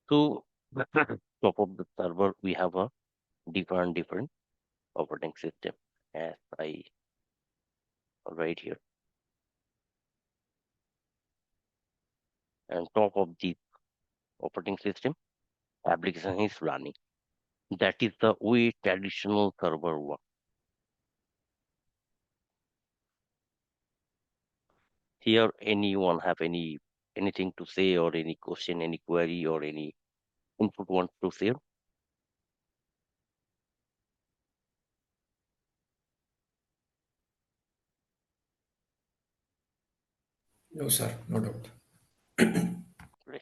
So top of the server, we have a different operating system, as I write here. And top of the operating system, application is running. That is the way traditional server work. Here, anyone have anything to say, or any question, any query, or any input want to share? No, sir, no doubt. Right.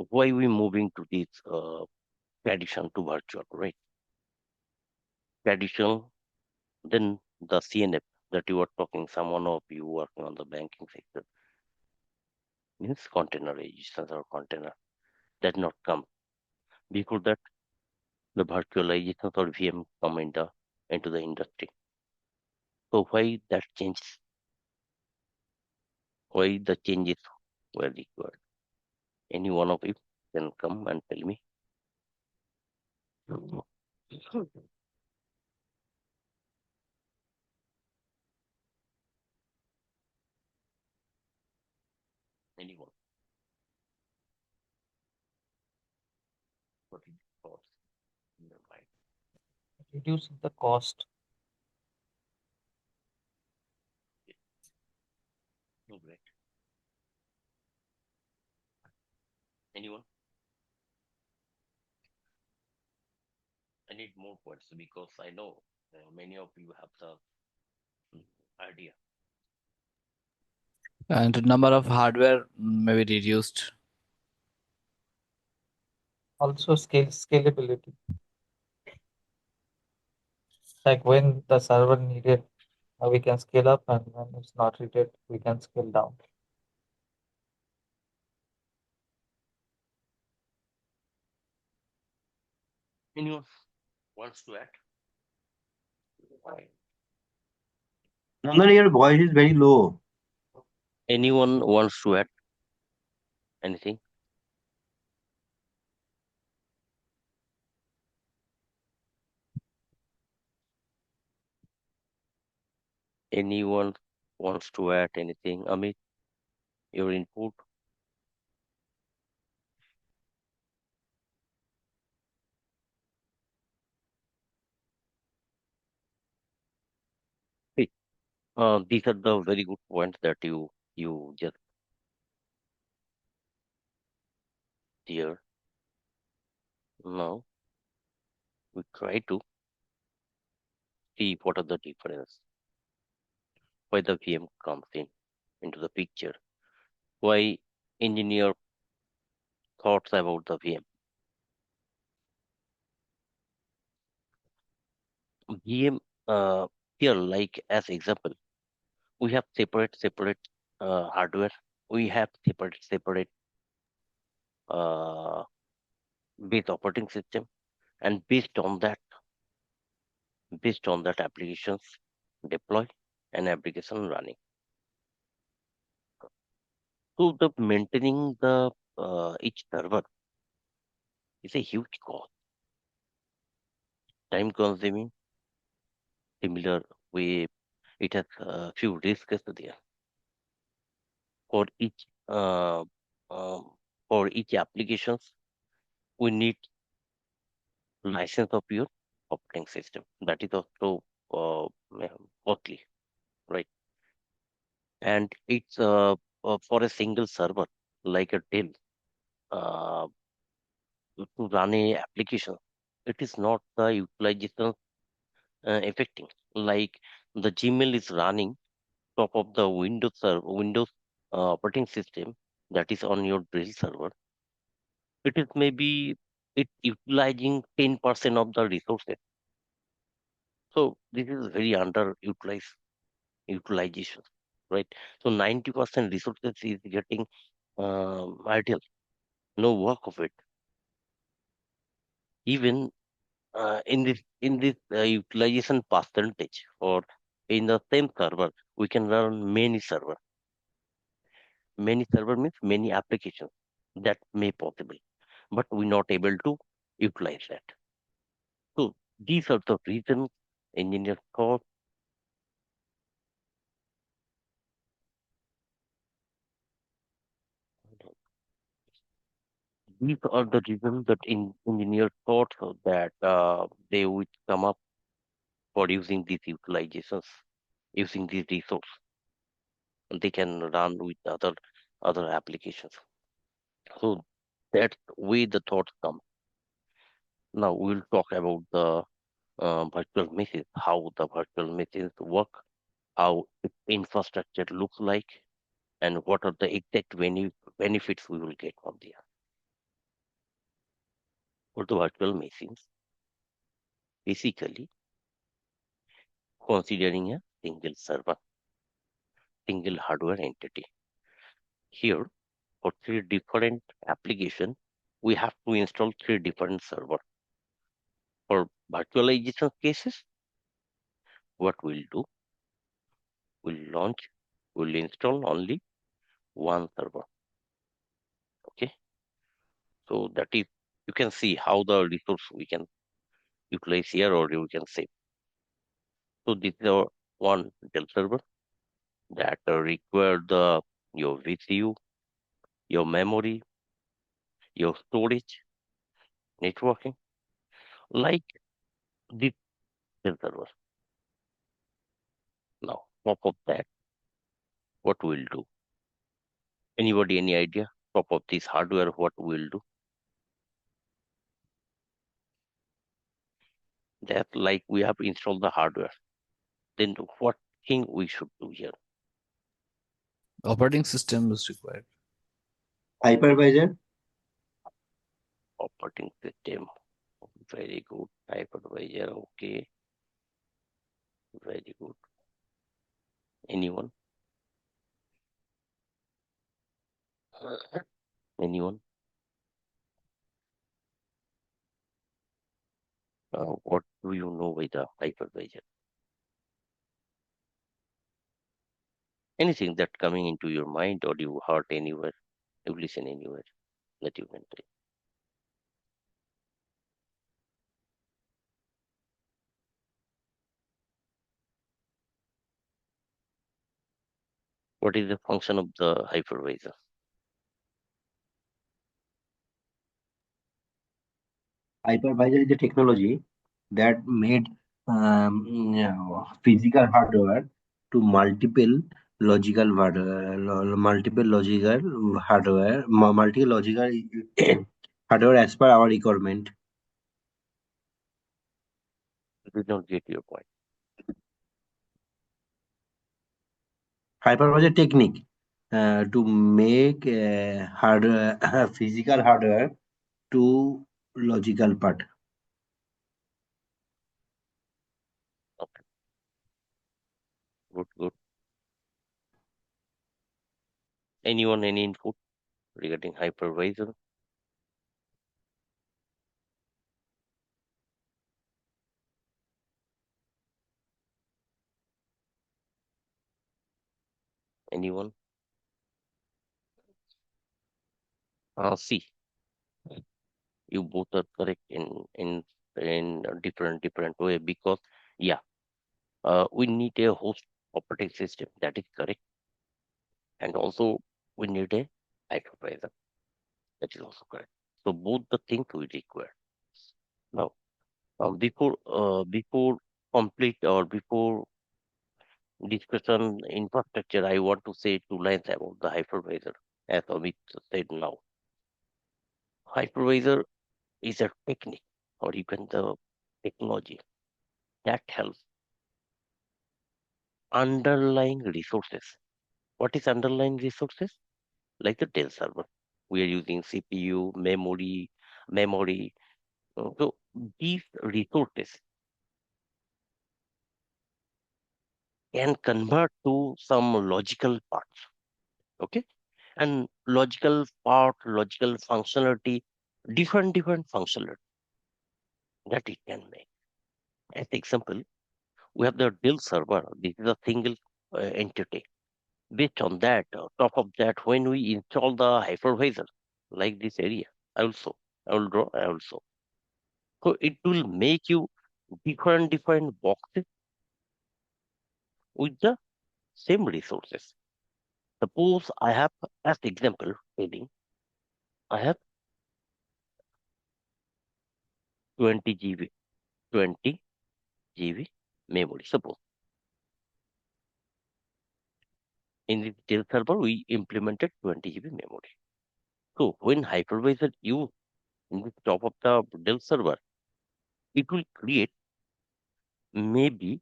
Why we moving to this tradition to virtual, right? Traditional, then the CNF that you were talking, someone of you working on the banking sector, means containerization or container that not come. Before that, the virtualization or VM come into the industry. So why that changes? Why the changes were required? Any one of you can come and tell me. Anyone? What is the thoughts in your mind? Reducing the cost. No, great. Anyone? I need more points because I know many of you have the idea. And number of hardware may be reduced. Also scalability. Like when the server needed, we can scale up, and when it's not needed, we can scale down. Anyone wants to add? Nandan, your voice is very low. Anyone wants to add anything? Anyone wants to add anything? Amit, your input? Hey, these are the very good points that you just hear. Now we try to see what are the difference, why the VM comes into the picture, why engineer thoughts about the VM. VM here, like as example, we have separate hardware. We have separate uh, base operating system, and based on that applications deploy and application running. So the maintaining the each server is a huge cost, time consuming. Similar way, it has few risks there for um, each applications. We need license of your operating system. That is also costly, right? And it's for a single server like a Dell uh, to run a application. It is not the utilization affecting. Like the Gmail is running top of the Windows operating system that is on your Dell server. It is maybe it utilizing 10% of the resources. So this is very underutilized utilization, right? So 90% resources is getting idle, no work of it. Even in this utilization percentage, or in the same server, we can run many server. Many server means many applications that may possible, but we're not able to utilize that. So these are the reasons engineers thought. These are the reasons that engineers thought that they would come up for using these utilizations, using these resource. They can run with other applications. So that's where the thoughts come. Now we'll talk about the virtual machines, how the virtual machines work, how its infrastructure looks like, and what are the exact benefits we will get from there. For the virtual machines, basically considering a single server, single hardware entity. Here, for three different applications, we have to install three different servers. For virtualization cases, what we'll do, we'll we'll install only one server. Okay, so that is, you can see how the resource we can utilize here, or we can save. So this is our one Dell server that require the your VCU, your memory, your storage, networking, like this Dell server. Now, top of that, what we'll do? Anybody, any idea? Top of this hardware, what we'll do? That like we have installed the hardware. Then what thing we should do here? Operating system is required. Hypervisor. Operating system. Very good. Hypervisor. Okay. Very good. Anyone? Anyone? What do you know by the hypervisor? Anything that coming into your mind, or you heard anywhere, you listen anywhere that you can take. What is the function of the hypervisor? Hypervisor is a technology that made physical hardware to multiple logical hardware, multi logical hardware as per our requirement. I did not get your point. Hypervisor technique to make hardware physical hardware to logical part. Okay, good, good. Anyone, any input regarding hypervisor? Anyone? See, you both are correct in a different way, because yeah, we need a host operating system, that is correct, and also we need a hypervisor, that is also correct. So both the things we require. Now, before complete, or before discussion infrastructure, I want to say two lines about the hypervisor. As Amit said now, hypervisor is a technique, or even the technology that helps underlying resources. What is underlying resources? Like the Dell server. We are using CPU, memory. So these resources can convert to some logical parts. Okay. And logical part, logical functionality, different functionality. that it can make. As example, we have the Dell server. This is a single entity. Based on that, top of that, when we install the hypervisor, like this area, also, I will draw also. So it will make you different boxes with the same resources. Suppose I have, as example, telling I have 20 GB, 20 GB memory. Suppose in the Dell server we implemented 20 GB memory. So when hypervisor use in the top of the Dell server, it will create maybe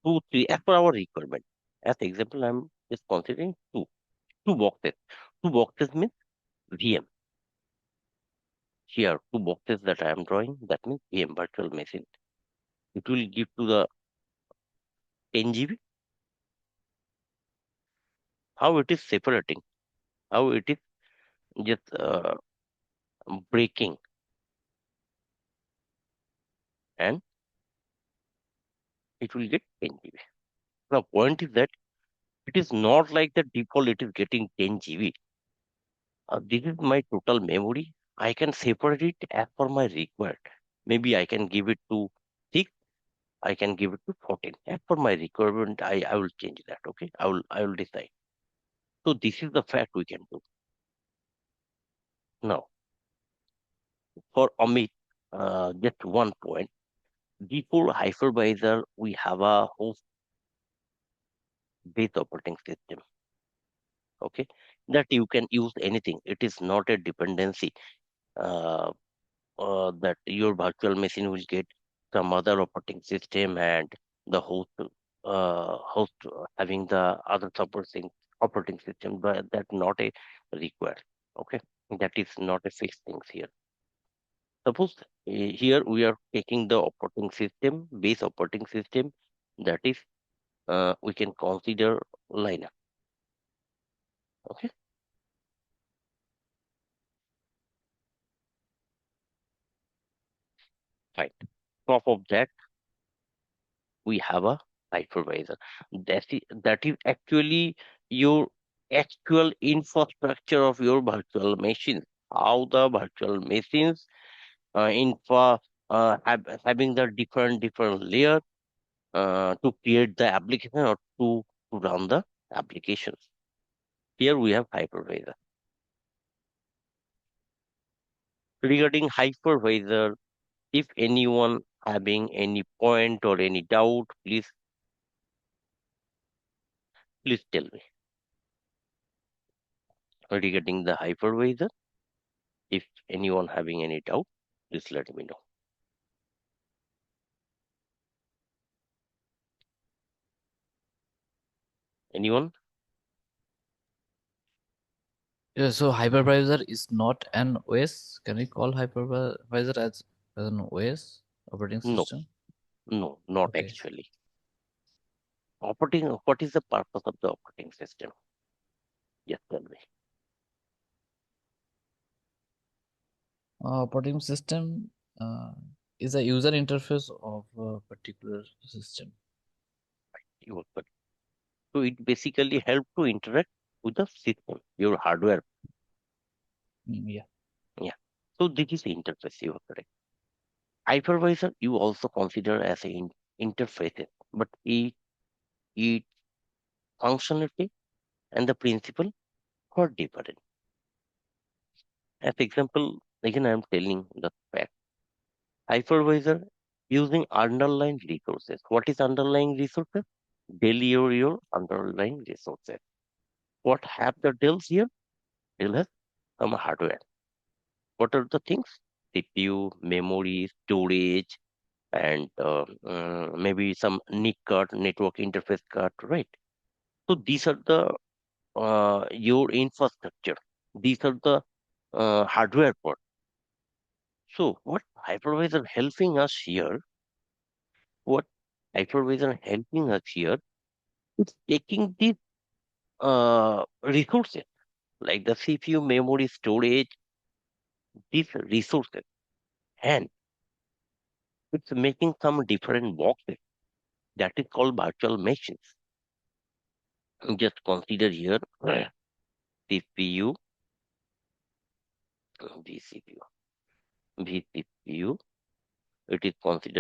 two, three as per our requirement. As example, I'm just considering two boxes. Two boxes means VM. Here, two boxes that I am drawing, that means VM virtual machine. It will give to the 10 GB. How it is separating, how it is just breaking, and it will get 10 GB. The point is that it is not like the default, it is getting 10 GB. This is my total memory. I can separate it as per my required. Maybe I can give it to 6, I can give it to 14. As per my requirement, I will change that. Okay, I will decide. So this is the fact we can do. Now, for Amit, just one point. Before hypervisor, we have a host-based operating system. Okay, that you can use anything. It is not a dependency. Uh, that your virtual machine will get some other operating system and the host having the other operating system, but that's not a required. Okay, that is not a fixed thing here. Suppose here we are taking the operating system, base operating system, that is we can consider Linux. Okay, fine. Top of that we have a hypervisor. That is actually your actual infrastructure of your virtual machine. How the virtual machines having the different layer to create the application or to run the applications. Here we have hypervisor. Regarding hypervisor, if anyone having any point or any doubt, please tell me regarding the hypervisor. If anyone having any doubt, please let me know. Anyone? Yeah, so hypervisor is not an OS. Can we call hypervisor as an OS operating No, system? no, not Okay. actually. What is the purpose of the operating system? Just tell me. Operating system is a user interface of a particular system. You but so it basically help to interact with the system, your hardware. Yeah. Yeah. So this is the interface, you are correct. Hypervisor you also consider as an interface, but it functionality and the principle are different. As example, again I am telling the fact. Hypervisor using underlying resources. What is underlying resources? Dell your underlying resources. What have the Dells here? Dell has some hardware. What are the things? CPU, memory, storage, and maybe some NIC card, network interface card, right? So these are the your infrastructure. These are the hardware part. So what hypervisor helping us here? What hypervisor helping us here is taking these resources like the CPU, memory, storage, these resources, and it's making some different boxes. That is called virtual machines. Just consider here CPU, vCPU, vCPU. It is considered